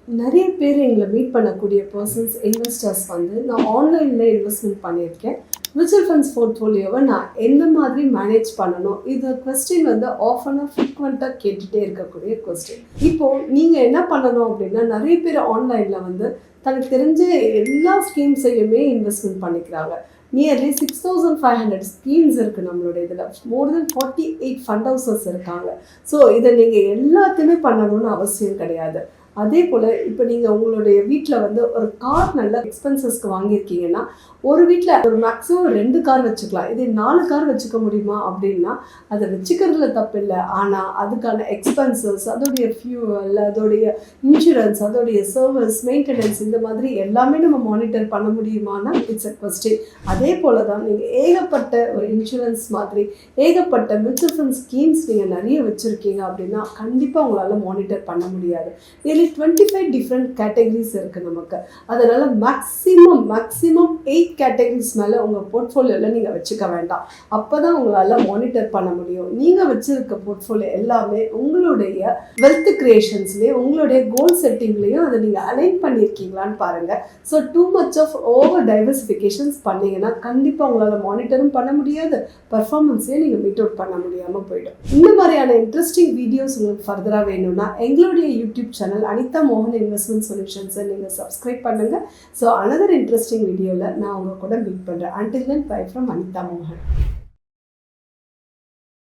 நிறைய பேர் எங்களை மீட் பண்ணக்கூடிய பர்சன்ஸ் இன்வெஸ்டர்ஸ் வந்து நான் ஆன்லைனில் இன்வெஸ்ட்மெண்ட் பண்ணியிருக்கேன். மியூச்சுவல் ஃபண்ட்ஸ் போர்ட்ஃபோலியோவை நான் எந்த மாதிரி மேனேஜ் பண்ணணும், இது கொஸ்டின் வந்து ஆஃபனாக ஃப்ரீக்வெண்ட்டாக கேட்டுகிட்டே இருக்கக்கூடிய கொஸ்டின். இப்போது நீங்கள் என்ன பண்ணணும் அப்படின்னா, நிறைய பேர் ஆன்லைனில் வந்து தனக்கு தெரிஞ்ச எல்லா ஸ்கீம்ஸையுமே இன்வெஸ்ட்மெண்ட் பண்ணிக்கிறாங்க. நியர்லி 6500 ஸ்கீம்ஸ் இருக்குது நம்மளோட இதில். மோர் தென் 48 ஃபண்ட் ஹவுசஸ் இருக்காங்க. ஸோ இதை நீங்கள் எல்லாத்தையுமே பண்ணணும்னு அவசியம் கிடையாது. அதே போல் இப்போ நீங்கள் உங்களுடைய வீட்டில் வந்து ஒரு கார் நல்ல எக்ஸ்பென்சஸ்க்கு வாங்கியிருக்கீங்கன்னா, ஒரு வீட்டில் ஒரு மேக்ஸிமம் 2 கார் வச்சுக்கலாம். இதே 4 கார் வச்சுக்க முடியுமா அப்படின்னா அதை வச்சுக்கிறதுல தப்பு இல்லை. ஆனால் அதுக்கான எக்ஸ்பென்சஸ், அதோடைய ஃபியூவல், அதோடைய இன்சூரன்ஸ், அதோடைய சர்வீஸ், மெயின்டெனன்ஸ், இந்த மாதிரி எல்லாமே நம்ம மானிட்டர் பண்ண முடியுமானா இட்ஸ் அ கொஸ்டின். அதே போல் தான் நீங்கள் ஏகப்பட்ட ஒரு இன்சூரன்ஸ் மாதிரி ஏகப்பட்ட மியூச்சுவல் ஃபண்ட் ஸ்கீம்ஸ் நீங்கள் நிறைய வச்சுருக்கீங்க அப்படின்னா கண்டிப்பாக உங்களால் மானிட்டர் பண்ண முடியாது. இதில் 25 டிஃப்ரெண்ட் கேட்டகரிஸ் இருக்குது நமக்கு. அதனால் மேக்ஸிமம் 8 கேட்டகரிஸ் மேலே உங்கள் போர்ட்ஃபோலியோவில் நீங்கள் வச்சுக்க வேண்டாம். அப்போ தான் உங்களால் மானிட்டர் பண்ண முடியும். நீங்கள் வச்சுருக்க போர்ட்ஃபோலியோ எல்லாமே உங்களுடைய வெல்த் கிரியேஷன்ஸ்லேயும் உங்களுடைய கோல் செட்டிங்லேயும் அதை நீங்கள் அலைன் பண்ணியிருக்கீங்களான்னு பாருங்கள். So too much of over diversifications பண்ணிங்கன்னா கண்டிப்பாக உங்களால் மானிட்டரும் பண்ண முடியாது, பர்ஃபார்மன்ஸையும் நீங்கள் மீட் அவுட் பண்ண முடியாமல் போயிடும். இந்த மாதிரியான இன்ட்ரெஸ்டிங் வீடியோஸ் உங்களுக்கு ஃபர்தராக வேணும்னா எங்களுடைய யூடியூப் சேனல் அனிதா மோகன் இன்வெஸ்ட்மெண்ட் சொல்யூஷன்ஸை நீங்கள் சப்ஸ்கிரைப் பண்ணுங்கள். ஸோ அனதர் இன்ட்ரெஸ்டிங் வீடியோவில் நான் உங்கள் கூட மீட் பண்ணுறேன். Until then, bye from Anita Mohan.